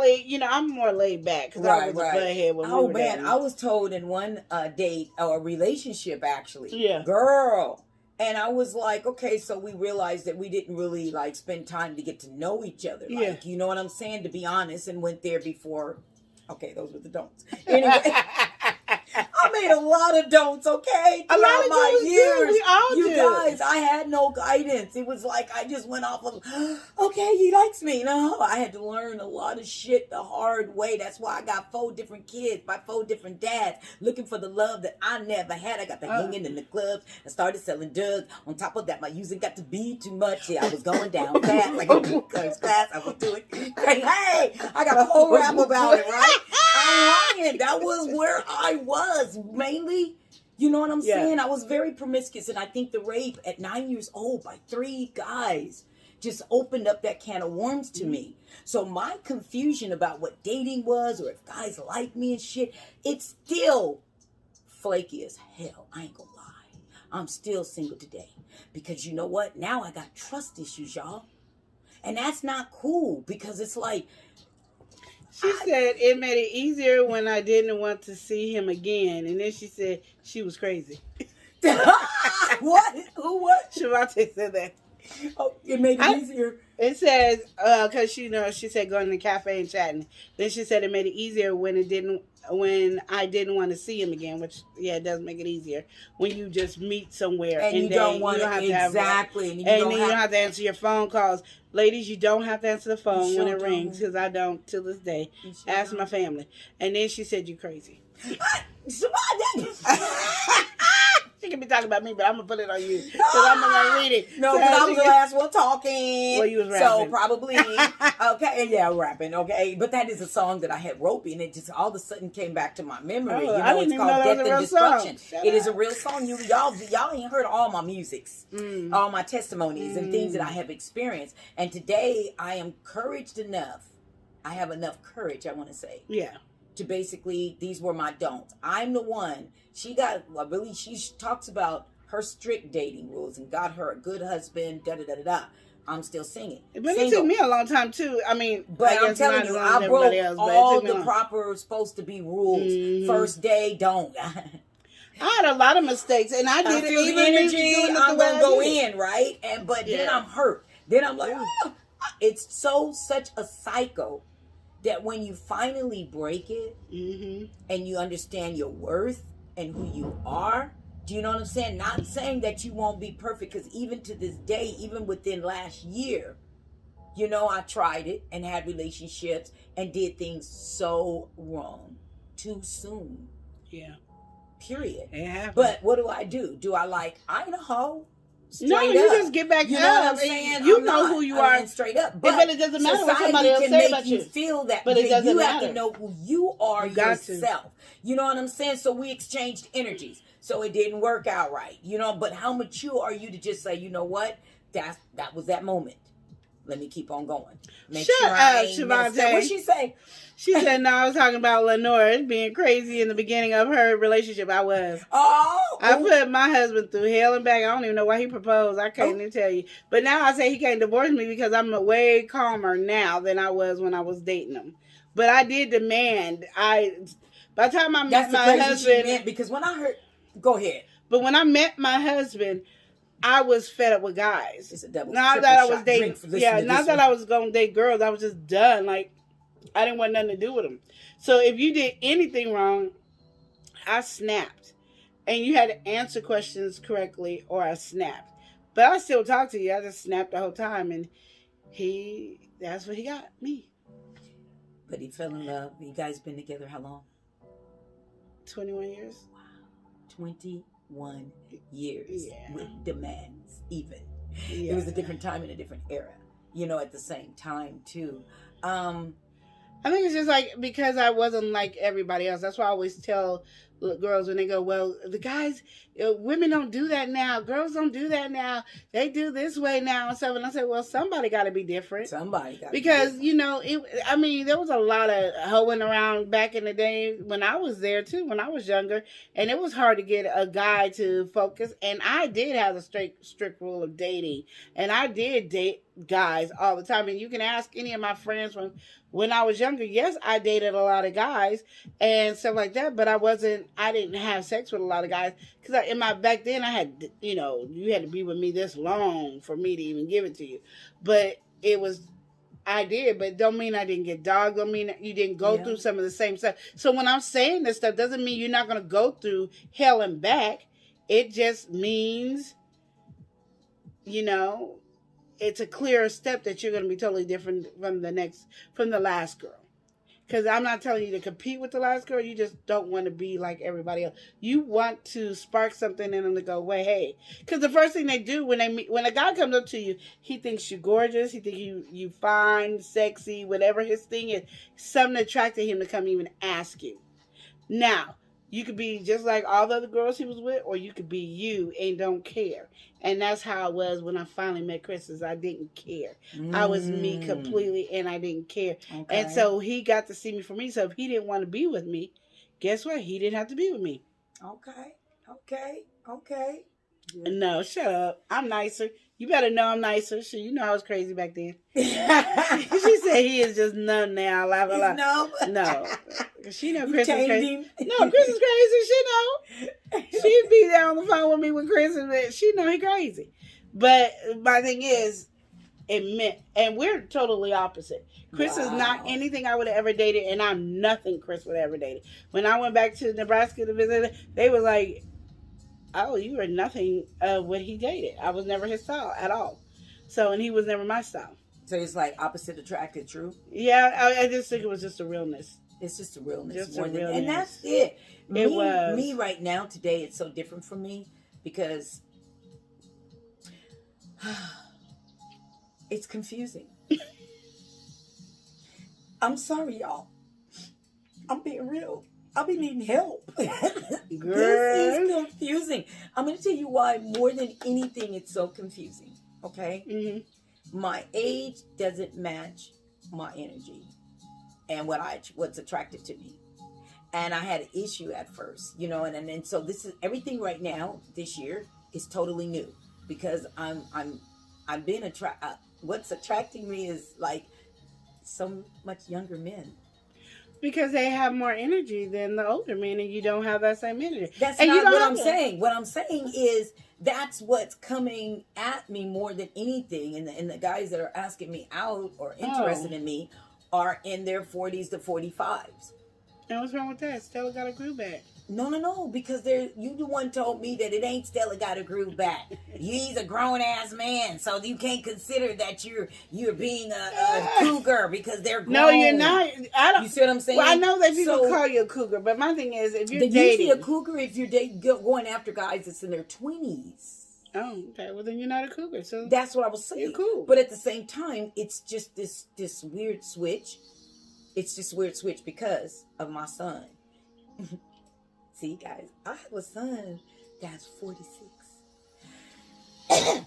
probably, I'm more laid back because I was a butthead when we were dating. I was told in one date or relationship actually. Yeah. Girl. And I was like, okay, so we realized that we didn't really like spend time to get to know each other. Like, you know what I'm saying? To be honest, and went there before. Okay, those were the don'ts. Anyway. I made a lot of don'ts, okay? A lot of my years. We all you guys, I had no guidance. It was like I just went off of, okay, he likes me. No, I had to learn a lot of shit the hard way. That's why I got 4 different kids by 4 different dads, looking for the love that I never had. I got to hanging in the clubs and started selling drugs. On top of that, my using got to be too much. Yeah, I was going down fast, like a class. I was doing crazy. Hey, I got a whole rap about it, right? I'm lying. That was where I was mainly. You know what I'm saying? I was very promiscuous, and I think the rape at 9 years old by 3 guys just opened up that can of worms to me. So my confusion about what dating was, or if guys like me and shit, it's still flaky as hell. I ain't gonna lie. I'm still single today because you know what? Now I got trust issues, y'all, and that's not cool because it's like. She said it made it easier when I didn't want to see him again. And then she said she was crazy. What? Who what? Shavante said that. Oh, it made it easier. It says, because she said going to the cafe and chatting. Then she said it made it easier when I didn't want to see him again, which, it does make it easier. When you just meet somewhere. And you don't want to, exactly. And then you don't have to answer your phone calls. Ladies, you don't have to answer the phone when it rings, because I don't till this day. Ask my family. And then she said, you crazy. She can be talking about me, but I'm going to put it on you. Because I'm going to read it. No, because I was the last one talking. Well, you was rapping. So probably, okay, rapping, okay. But that is a song that I had wrote, and it just all of a sudden came back to my memory. It's called Death and Destruction. It is a real song. Y'all ain't heard all my musics, all my testimonies and things that I have experienced. And today, I am couraged enough. I have enough courage, I want to say. Yeah. To basically, these were my don'ts. I'm the one. She talks about her strict dating rules and got her a good husband, da-da-da-da-da. I'm still singing. But it took me a long time, too. I mean, but I'm telling you, I broke all the proper supposed to be rules. First day, don't. I had a lot of mistakes, and I did feel the energy. I'm going to go in, right? But then I'm hurt. Then I'm like, it's such a cycle. That when you finally break it and you understand your worth and who you are, do you know what I'm saying? Not saying that you won't be perfect, because even to this day, even within last year, I tried it and had relationships and did things so wrong too soon. Yeah. Period. Yeah. But what do? Do I ain't a hoe. You just get back up. You know what I'm saying? You know who you are. Straight up. But it doesn't matter what somebody else say about you. Feel that. But it doesn't matter. You have to know who you are yourself. You know what I'm saying? So we exchanged energies. So it didn't work out right. But how mature are you to just say, you know what? That was that moment. Let me keep on going. Shut up, Shavante. What'd she say? She said, no, I was talking about Lenore being crazy in the beginning of her relationship. I was. I put my husband through hell and back. I don't even know why he proposed. I can't even tell you. But now I say he can't divorce me because I'm way calmer now than I was when I was dating him. But I did demand. By the time I met my husband. Because when I heard. Go ahead. But when I met my husband, I was fed up with guys. It's a double. Not that I was dating. Not that I was going to date girls. I was just done. Like, I didn't want nothing to do with them. So if you did anything wrong, I snapped. And you had to answer questions correctly or I snapped. But I still talk to you. I just snapped the whole time. And that's what he got, me. But he fell in love. You guys been together how long? 21 years. Wow. 21 years with demands even. It was a different time and a different era. At the same time too. I think it's just like because I wasn't like everybody else. That's why I always tell girls when they go, well, the guys, women don't do that now. Girls don't do that now. They do this way now and stuff. And I said, well, somebody got to be different. Somebody got to because, be different. There was a lot of hoeing around back in the day when I was there too, when I was younger. And it was hard to get a guy to focus. And I did have a strict rule of dating. And I did date guys all the time. And you can ask any of my friends from when I was younger. Yes, I dated a lot of guys and stuff like that, but I didn't have sex with a lot of guys. Because back then I had, you had to be with me this long for me to even give it to you. But I did, but don't mean I didn't get dogged. Don't mean you didn't go through some of the same stuff. So when I'm saying this stuff, doesn't mean you're not going to go through hell and back. It just means, it's a clearer step that you're going to be totally different from the last girl. Because I'm not telling you to compete with the last girl. You just don't want to be like everybody else. You want to spark something in them to go, wait, hey. Because the first thing they do when a guy comes up to you, he thinks you're gorgeous. He thinks you fine, sexy, whatever his thing is. Something attracted him to come even ask you. Now, you could be just like all the other girls he was with, or you could be you and don't care. And that's how it was when I finally met Chris. I didn't care. I was me completely, and I didn't care. Okay. And so he got to see me for me. So if he didn't want to be with me, guess what? He didn't have to be with me. Okay. No, shut up. I'm nicer. You better know I'm nicer. Shit, you know I was crazy back then. She said he is just numb now. Laugh a lot. No. She know Chris is crazy. No, Chris is crazy. She know. She'd be there on the phone with me with Chris, and she know he crazy. But my thing is, and we're totally opposite. Chris is not anything I would have ever dated, and I'm nothing Chris would have ever dated. When I went back to Nebraska to visit, they were like, oh, you were nothing of what he dated. I was never his style at all. So, and he was never my style. So it's like opposite attracted, true? Yeah, I just think it was just a realness. It's just a realness. Just a realness. And that's it. Was. Me right now, today, it's so different for me because it's confusing. I'm sorry, y'all. I'm being real. I'll be needing help. This is confusing. I'm going to tell you why more than anything it's so confusing. Okay? Mm-hmm. My age doesn't match my energy and what's attracted to me. And I had an issue at first, and so this is everything right now this year is totally new because I'm being what's attracting me is like so much younger men. Because they have more energy than the older men, and you don't have that same energy. That's not what I'm saying. What I'm saying is that's what's coming at me more than anything. And the guys that are asking me out or interested in me are in their 40s to 45s. And what's wrong with that? Stella got a groove back. No, because you the one told me that it ain't Stella got a groove back. He's a grown ass man, so you can't consider that you're being a cougar because they're grown. No, you're not. I don't. You see what I'm saying? Well, I know that people call you a cougar, but my thing is, if you're dating, you see a cougar if you're going after guys that's in their 20s. Oh, okay. Well, then you're not a cougar. So that's what I was saying. You're cool, but at the same time, it's just this weird switch. It's just weird switch because of my son. See, guys, I have a son that's 46. What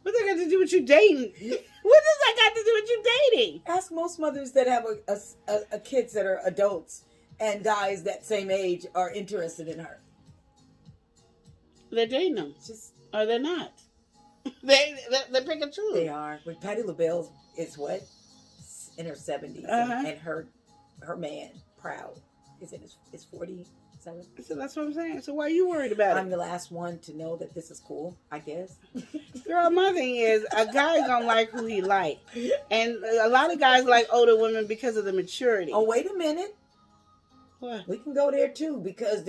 that got to do with you dating? What does that got to do with you dating? Ask most mothers that have a kids that are adults and guys that same age are interested in her. They're dating them. Or they're not. They pick and choose. They are. But Patti LaBelle is what? In her 70s. And her man, Proud, is in his 47. So that's what I'm saying. So why are you worried about it? I'm the last one to know that this is cool, I guess. Girl, my thing is, a guy gonna like who he like. And a lot of guys like older women because of the maturity. Oh, wait a minute. What? We can go there too because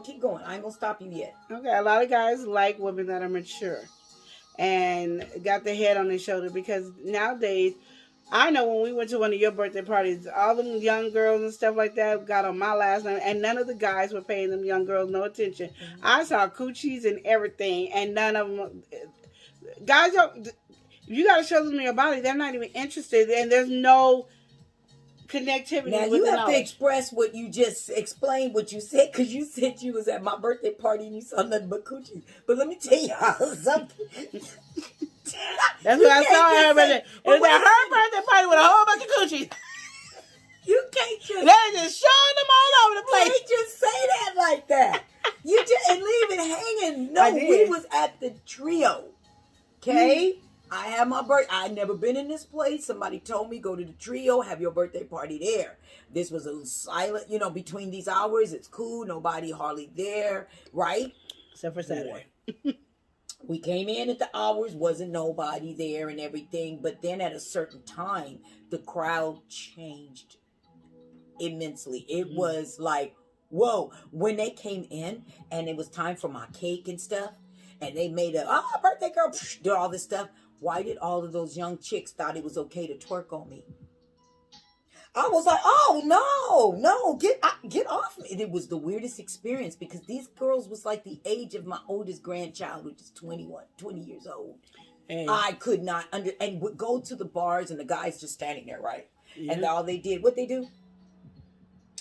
keep going. I ain't gonna stop you yet. Okay, a lot of guys like women that are mature and got their head on their shoulder because nowadays, I know when we went to one of your birthday parties, all them young girls and stuff like that got on my last name, and none of the guys were paying them young girls no attention. Mm-hmm. I saw coochies and everything, and none of them. Guys don't. You got to show them your body. They're not even interested, and there's no connectivity. Now you have to express what you just explained, what you said, because you said you was at my birthday party and you saw nothing but coochies. But let me tell y'all something. That's what I saw at her birthday. It was at her birthday party with a whole bunch of coochies. You can't just... They're just showing them all over the place. You can't just say that like that. You just... And leave it hanging. No, we was at the trio. Okay? I had my birthday. I had never been in this place. Somebody told me, go to the trio, have your birthday party there. This was a silent, between these hours, it's cool. Nobody hardly there, right? Except for Saturday. We came in at the hours, wasn't nobody there and everything. But then at a certain time, the crowd changed immensely. It was like, whoa. When they came in and it was time for my cake and stuff, and they made birthday girl, did all this stuff. Why did all of those young chicks thought it was okay to twerk on me? I was like, oh, no, get off me. And it was the weirdest experience because these girls was like the age of my oldest grandchild, which is 20 years old. Hey. I could not and would go to the bars and the guys just standing there, right? Yeah. And all they did, what they do?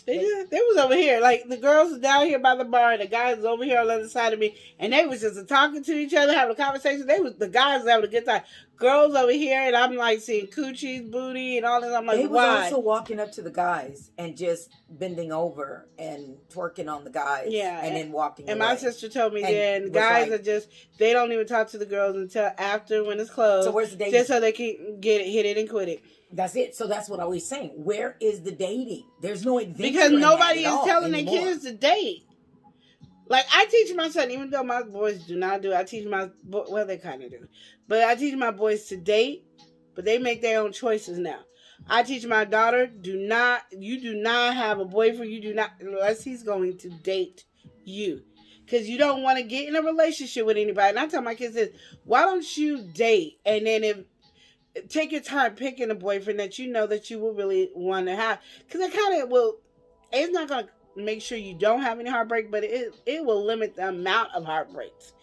They was over here. Like, the girls was down here by the bar, and the guys was over here on the other side of me, and they was just talking to each other, having a conversation. The guys was having a good time. Girls over here, and I'm like seeing coochies, booty, and all this. I'm like, why? They was also walking up to the guys and just bending over and twerking on the guys. Yeah. And then walking and away. My sister told me then, guys are just, they don't even talk to the girls until after when it's closed. So where's the dating? Just so they can get it, hit it, and quit it. That's it. So that's what I was saying. Where is the dating? There's no adventure. Because nobody is telling their kids to date. Like, I teach my son, even though my boys do not do it, I teach well, they kind of do. But I teach my boys to date, but they make their own choices now. I teach my daughter, you do not have a boyfriend, unless he's going to date you. Because you don't want to get in a relationship with anybody. And I tell my kids this, why don't you date? And then take your time picking a boyfriend that you know that you will really want to have. Because it kind of will, it's not going to make sure you don't have any heartbreak, but it will limit the amount of heartbreaks.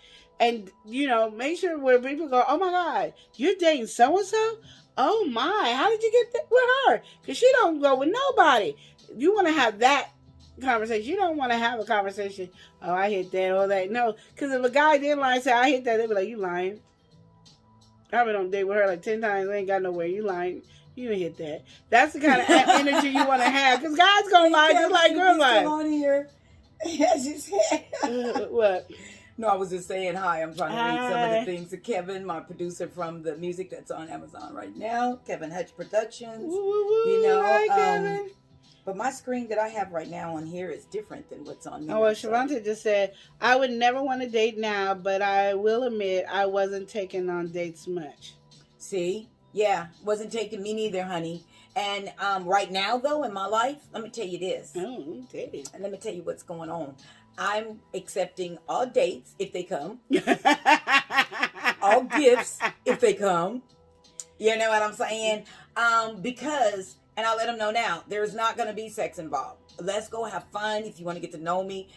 And, make sure where people go, oh my God, you're dating so-and-so? Oh my, how did you get that with her? Because she don't go with nobody. You want to have that conversation. You don't want to have a conversation, oh, I hit that or that. No, because if a guy didn't lie and say, I hit that, they'd be like, you lying. I've been on a date with her like 10 times. I ain't got nowhere. You lying. You didn't hit that. That's the kind of energy you want to have. Because guys going to lie just like girls lie. Still on here. What? No, I was just saying hi. I'm trying to read some of the things to Kevin, my producer from the music that's on Amazon right now. Kevin Hutch Productions. Hi, Kevin. But my screen that I have right now on here is different than what's on here. Oh, well, Shavonta just said, I would never want to date now, but I will admit I wasn't taking on dates much. See? Yeah, wasn't taking me neither, honey. And right now, though, in my life, let me tell you this. Oh, okay. And let me tell you what's going on. I'm accepting all dates if they come. All gifts if they come. You know what I'm saying? Because... And I'll let them know now, there's not going to be sex involved. Let's go have fun. If you want to get to know me.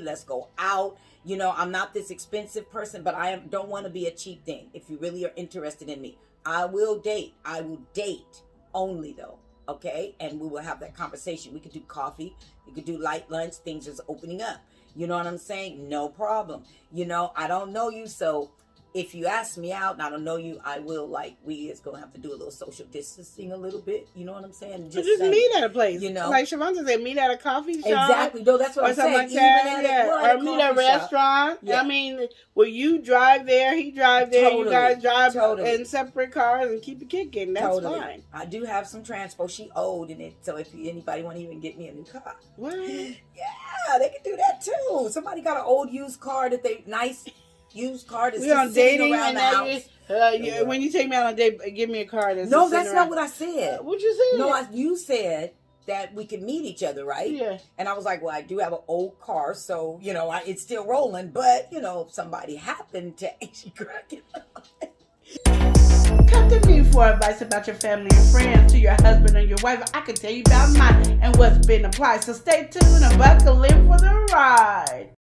Let's go out. I'm not this expensive person, but I don't want to be a cheap thing. If you really are interested in me, I will date. I will date only, though. Okay? And we will have that conversation. We could do coffee. We could do light lunch. Things is opening up. You know what I'm saying? No problem. I don't know you, so... If you ask me out and I don't know you, I will, we is going to have to do a little social distancing a little bit. You know what I'm saying? Just meet at a place. Like Shavonta said, meet at a coffee shop. Exactly. No, that's what I'm saying. Like that. Or meet at a restaurant. Yeah. I mean, will you drive there, he drive there, you guys drive in separate cars and keep it kicking. That's fine. I do have some transpo. She old in it, so if anybody want to even get me a new car. What? Yeah, they can do that too. Somebody got an old used car that they nice... Used car that's just sitting around the house. When you take me out on a date, give me a car that's no, that's not what I said. What you said? No, you said that we could meet each other, right? Yeah. And I was like, well, I do have an old car, so, it's still rolling. But, if somebody happened to actually crack it up. Come to me for advice about your family and friends, to your husband and your wife. I can tell you about mine and what's been applied. So stay tuned and buckle in for the ride.